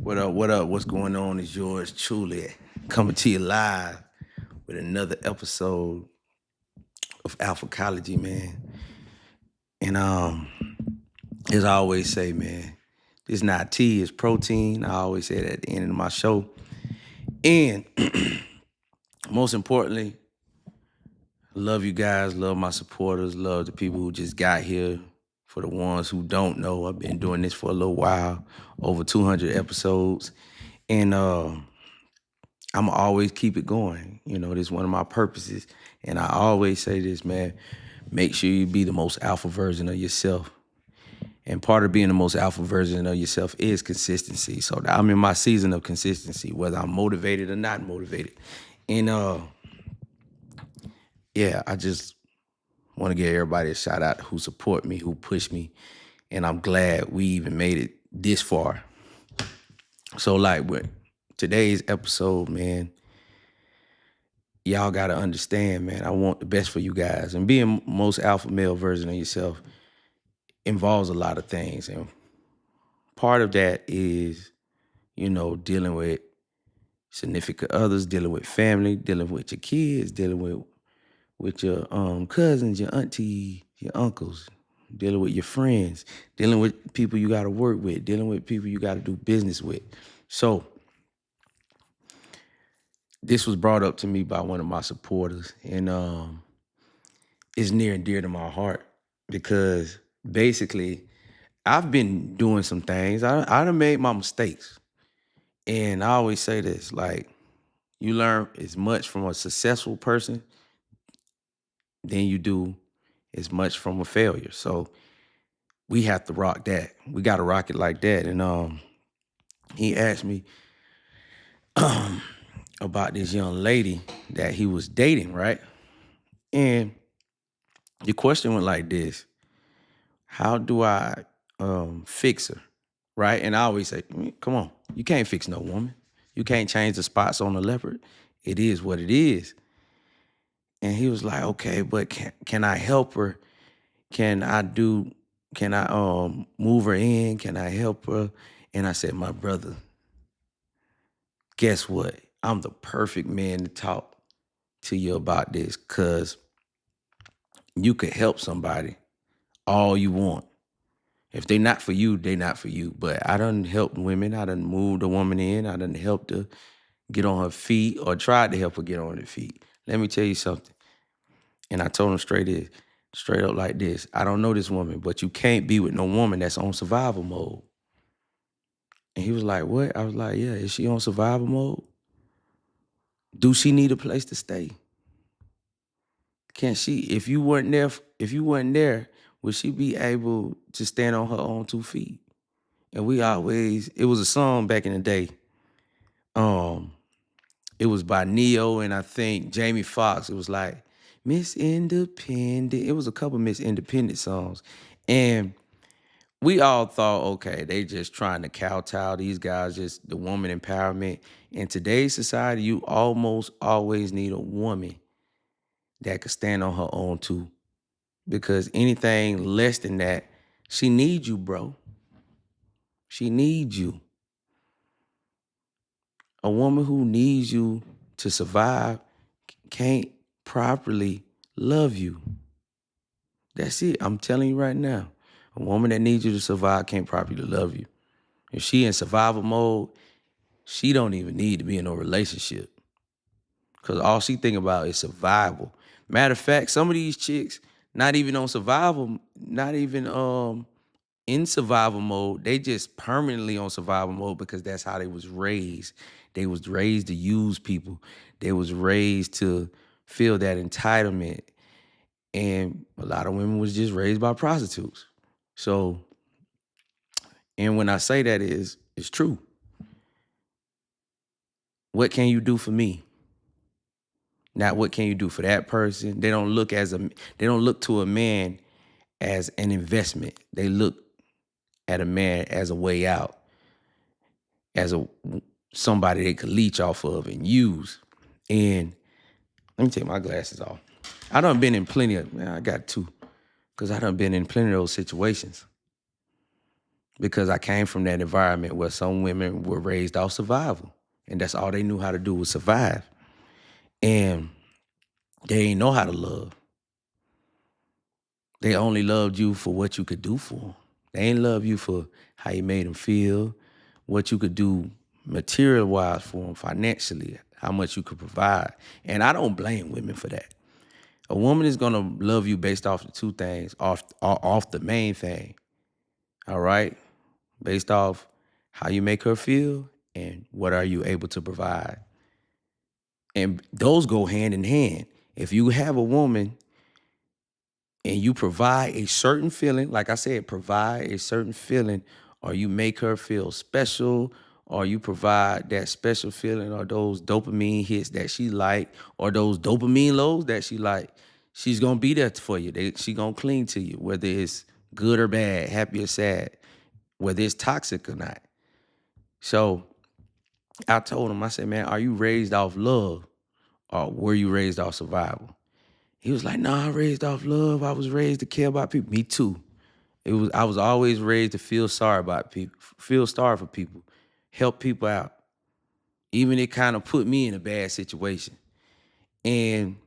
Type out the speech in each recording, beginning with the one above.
What up? What up? What's going on? Is yours truly coming to you live with another episode of Alphacology, man. And as I always say, man, this not tea, it's protein. I always say that at the end of my show. And most importantly, love you guys, love my supporters, love the people who just got here. For the ones who don't know, I've been doing this for a little while, over 200 episodes. And I'm always keep it going. You know, this is one of my purposes. And I always say this, man, make sure you be the most alpha version of yourself. And part of being the most alpha version of yourself is consistency. So I'm in my season of consistency, whether I'm motivated or not motivated. And yeah, I just want to give everybody a shout out who support me, who push me. And I'm glad we even made it this far. So like with today's episode, man, y'all got to understand, man, I want the best for you guys. And being most alpha male version of yourself involves a lot of things. And part of that is, you know, dealing with significant others, dealing with family, dealing with your kids, dealing with your cousins, your auntie, your uncles, dealing with your friends, dealing with people you got to work with, dealing with people you got to do business with. So this was brought up to me by one of my supporters, and it's near and dear to my heart because basically I've been doing some things. I done made my mistakes. And I always say this, like, you learn as much from a successful person than you do as much from a failure. So we have to rock that. We got to rock it like that. And he asked me about this young lady that he was dating, right? And the question went like this: how do I fix her? Right? And I always say, come on, you can't fix no woman. You can't change the spots on the leopard. It is what it is. And he was like, okay, but can I help her? Can I move her in? Can I help her? And I said, my brother, guess what? I'm the perfect man to talk to you about this, because you could help somebody all you want. If they not for you, they not for you. But I done helped women. I done moved a woman in. I done helped her get on her feet, or tried to help her get on her feet. Let me tell you something. And I told him straight up like this: I don't know this woman, but you can't be with no woman that's on survival mode. And he was like, what? I was like, yeah, is she on survival mode? Do she need a place to stay? Can she, if you weren't there, would she be able to stand on her own 2 feet? And it was a song back in the day. It was by Neo and I think Jamie Foxx. It was like Miss Independent. It was a couple Miss Independent songs. And we all thought, okay, they just trying to kowtow these guys, just the woman empowerment. In today's society, you almost always need a woman that could stand on her own too. Because anything less than that, she needs you, bro. She needs you. A woman who needs you to survive can't properly love you. That's it. I'm telling you right now. A woman that needs you to survive can't properly love you. If she in survival mode, she don't even need to be in a relationship. Because all she think about is survival. Matter of fact, some of these chicks, not even on survival, not even in survival mode, they just permanently on survival mode because that's how they was raised. They was raised to use people. They was raised to feel that entitlement. And a lot of women was just raised by prostitutes. So, and when I say that it's true. What can you do for me? Not what can you do for that person? They don't look to a man as an investment. They look at a man as a way out, as somebody they could leech off of and use. And let me take my glasses off. I done been in plenty of, man, I got two, because I done been in plenty of those situations. because I came from that environment where some women were raised off survival, and that's all they knew how to do was survive. And they ain't know how to love. They only loved you for what you could do for them. They ain't love you for how you made them feel, what you could do material wise for them, financially, how much you could provide. And I don't blame women for that. A woman is gonna love you based off the two things, off the main thing. All right, based off how you make her feel and what are you able to provide. And those go hand in hand. If you have a woman and you provide a certain feeling, like I said, provide a certain feeling, or you make her feel special, or you provide that special feeling or those dopamine hits that she like, or those dopamine lows that she like, she's gonna be there for you. She gonna cling to you, whether it's good or bad, happy or sad, whether it's toxic or not. So I told him, I said, man, are you raised off love or were you raised off survival? He was like, nah, I raised off love. I was raised to care about people. Me too. I was always raised to feel sorry about people, feel sorry for people, help people out. Even it kind of put me in a bad situation. And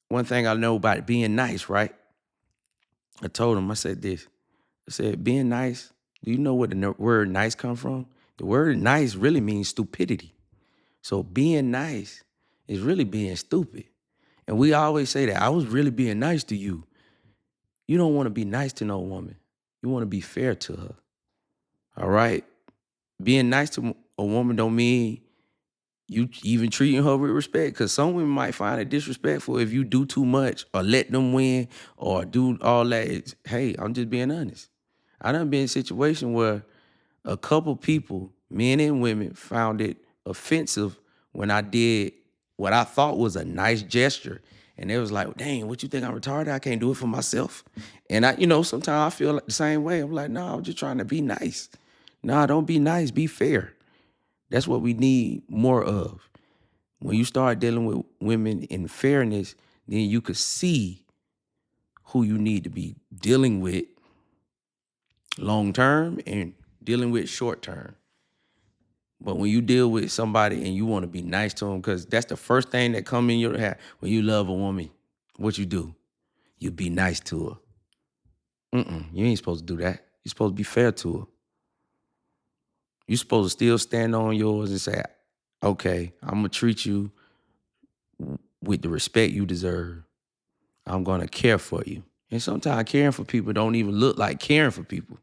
one thing I know about being nice, right? I told him, I said this. I said, being nice, do you know where the word nice come from? The word nice really means stupidity. So being nice is really being stupid. And we always say that, I was really being nice to you. You don't want to be nice to no woman. You want to be fair to her. All right? Being nice to a woman don't mean you even treating her with respect, because some women might find it disrespectful if you do too much or let them win or do all that. Hey, I'm just being honest. I done been in a situation where a couple people, men and women, found it offensive when I did what I thought was a nice gesture. And they was like, dang, what you think I'm retarded? I can't do it for myself. And sometimes I feel like the same way. I'm like, no, I'm just trying to be nice. Nah, don't be nice, be fair. That's what we need more of. When you start dealing with women in fairness, then you could see who you need to be dealing with long term and dealing with short term. But when you deal with somebody and you want to be nice to them, because that's the first thing that come in your head when you love a woman, what you do? You be nice to her. You ain't supposed to do that. You're supposed to be fair to her. You're supposed to still stand on yours and say, okay, I'm going to treat you with the respect you deserve. I'm going to care for you. And sometimes caring for people don't even look like caring for people,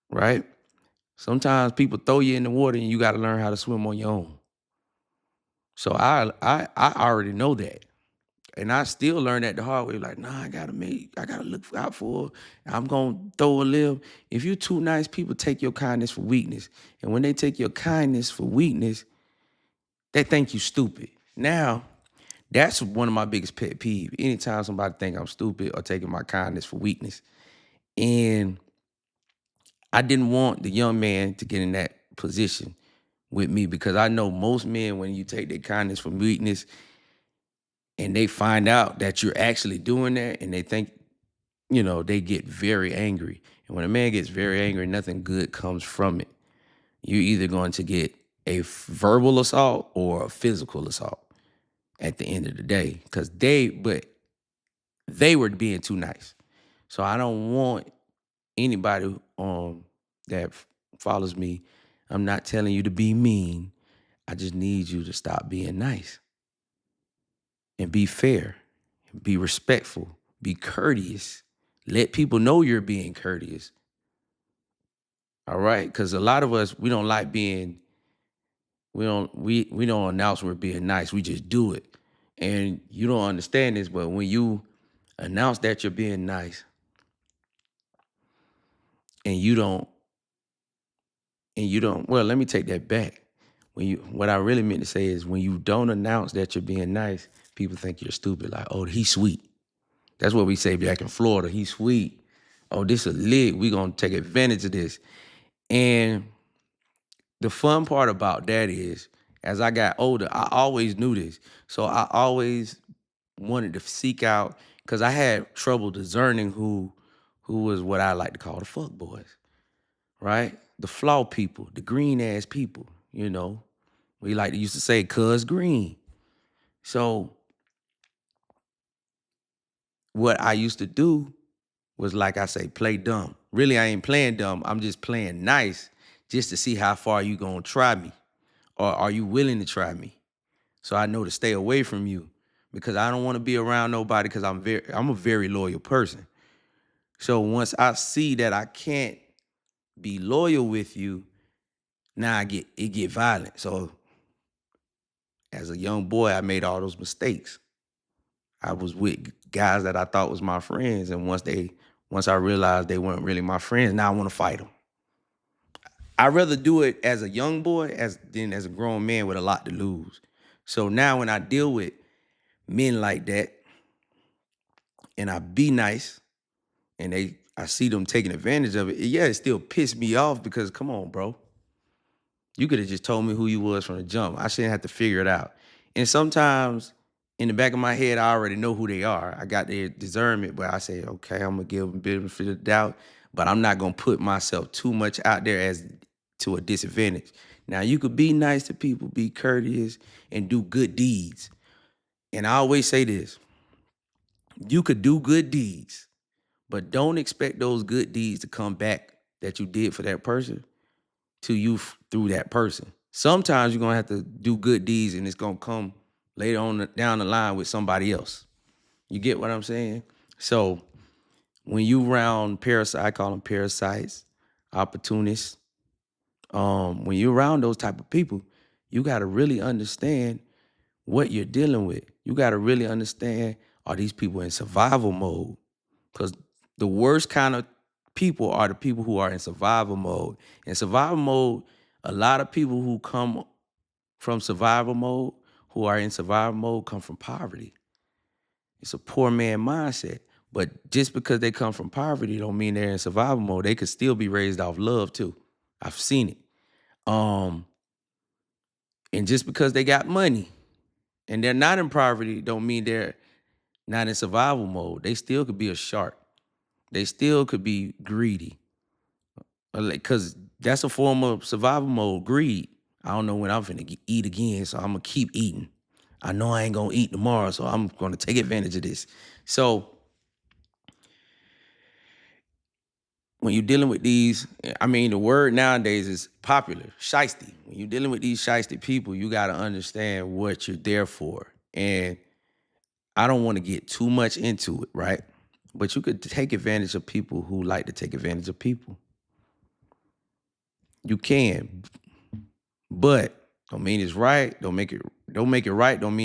right? Sometimes people throw you in the water and you got to learn how to swim on your own. So I already know that. And I still learn that the hard way. Like, nah, I gotta look out for her. I'm gonna throw a little. If you're too nice, people take your kindness for weakness. And when they take your kindness for weakness, they think you stupid. Now, that's one of my biggest pet peeves. Anytime somebody think I'm stupid or taking my kindness for weakness. And I didn't want the young man to get in that position with me, because I know most men, when you take their kindness for weakness and they find out that you're actually doing that and they think, they get very angry. And when a man gets very angry, nothing good comes from it. You're either going to get a verbal assault or a physical assault at the end of the day, because they were being too nice. So I don't want anybody that follows me. I'm not telling you to be mean. I just need you to stop being nice and be fair, be respectful, be courteous. Let people know you're being courteous. All right? Because a lot of us, we don't like being, we don't announce we're being nice. We just do it. And you don't understand this, but when you announce that you're being nice and you don't, well, let me take that back. What I really meant to say is, when you don't announce that you're being nice, people think you're stupid. Like, oh, he's sweet. That's what we say back in Florida. He's sweet. Oh, this is lit. We gonna take advantage of this. And the fun part about that is, as I got older, I always knew this. So I always wanted to seek out Because I had trouble discerning who was what I like to call the fuck boys, right? The flaw people, the green ass people, you know. We like to used to say, cuz green. So what I used to do was, like I say, play dumb. Really, I ain't playing dumb. I'm just playing nice just to see how far you gonna try me. Or are you willing to try me? So I know to stay away from you because I don't want to be around nobody because I'm a very loyal person. So once I see that I can't be loyal with you, now it get violent. So as a young boy, I made all those mistakes. I was with guys that I thought was my friends, and once I realized they weren't really my friends, now I want to fight them. I'd rather do it as a young boy than as a grown man with a lot to lose. So now when I deal with men like that and I be nice and I see them taking advantage of it, yeah, it still pissed me off because come on, bro. You could have just told me who you was from the jump. I shouldn't have to figure it out. And sometimes in the back of my head, I already know who they are. I got their discernment, but I say, okay, I'm gonna give them benefit of the doubt, but I'm not gonna put myself too much out there as to a disadvantage. Now you could be nice to people, be courteous, and do good deeds. And I always say this: you could do good deeds, but don't expect those good deeds to come back that you did for that person to you through that person. Sometimes you're gonna have to do good deeds and it's gonna come later on down the line with somebody else. You get what I'm saying? So when you round parasites, I call them parasites, opportunists. When you're around those type of people, you gotta really understand what you're dealing with. You gotta really understand, are these people in survival mode? Because the worst kind of people are the people who are in survival mode. In survival mode, a lot of people who come from survival mode, who are in survival mode, come from poverty. It's a poor man mindset. But just because they come from poverty don't mean they're in survival mode. They could still be raised off love too. I've seen it. Um, and just because they got money and they're not in poverty don't mean they're not in survival mode. They still could be a shark. They still could be greedy. Cause that's a form of survival mode, greed. I don't know when I'm finna eat again, so I'm gonna keep eating. I know I ain't gonna eat tomorrow, so I'm gonna take advantage of this. So when you're dealing with these, I mean, the word nowadays is popular, shiesty. When you're dealing with these shiesty people, you gotta understand what you're there for. And I don't want to get too much into it, right? But you could take advantage of people who like to take advantage of people. You can, but don't mean it's right. Don't make it right. Don't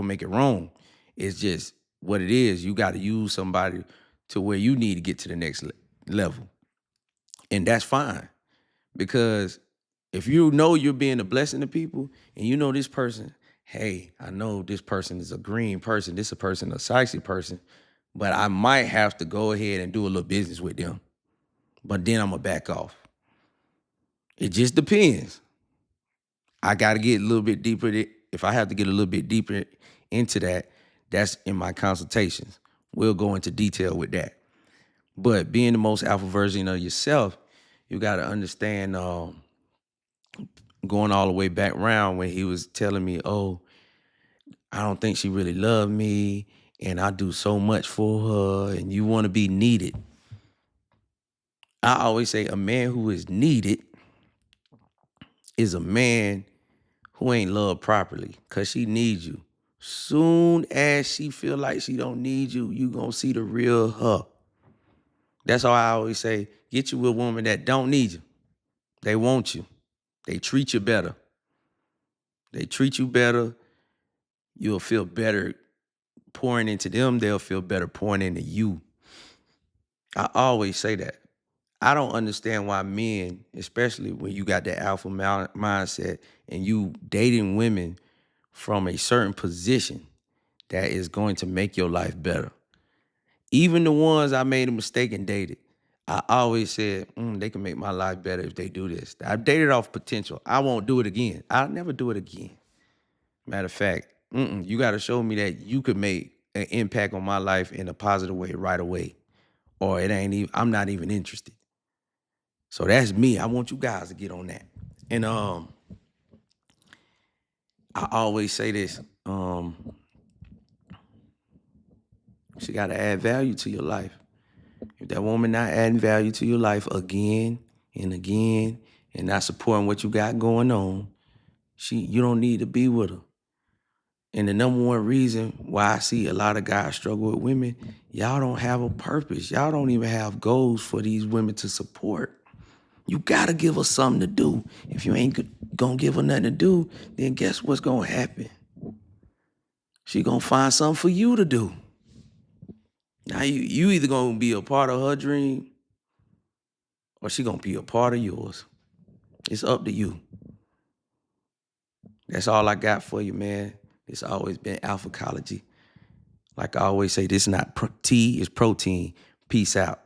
make it wrong. It's just what it is. You got to use somebody to where you need to get to the next level. And that's fine. Because if you know you're being a blessing to people and you know this person, hey, I know this person is a green person, this a person, a sexy person, but I might have to go ahead and do a little business with them. But then I'm gonna back off. It just depends. I got to get a little bit deeper. If I have to get a little bit deeper into that, that's in my consultations. We'll go into detail with that. But being the most alpha version of yourself, you got to understand, going all the way back around when he was telling me, oh, I don't think she really loved me and I do so much for her and you want to be needed. I always say a man who is needed is a man who ain't loved properly because she needs you. Soon as she feel like she don't need you, you gonna see the real her. That's why I always say, get you with a woman that don't need you. They want you. They treat you better. They treat you better. You'll feel better pouring into them. They'll feel better pouring into you. I always say that. I don't understand why men, especially when you got that alpha mindset and you dating women from a certain position that is going to make your life better. Even the ones I made a mistake and dated, I always said, they can make my life better if they do this. I dated off potential. I won't do it again. I'll never do it again. Matter of fact, you got to show me that you could make an impact on my life in a positive way right away. Or it ain't even, I'm not even interested. So that's me. I want you guys to get on that. And I always say this. She gotta add value to your life. If that woman not adding value to your life again and again and not supporting what you got going on, you don't need to be with her. And the number one reason why I see a lot of guys struggle with women, y'all don't have a purpose. Y'all don't even have goals for these women to support. You gotta give her something to do. If you ain't gonna give her nothing to do, then guess what's gonna happen? She gonna find something for you to do. Now you either gonna be a part of her dream or she gonna be a part of yours. It's up to you. That's all I got for you, man. It's always been Alphacology. Like I always say, this is not tea, it's protein. Peace out.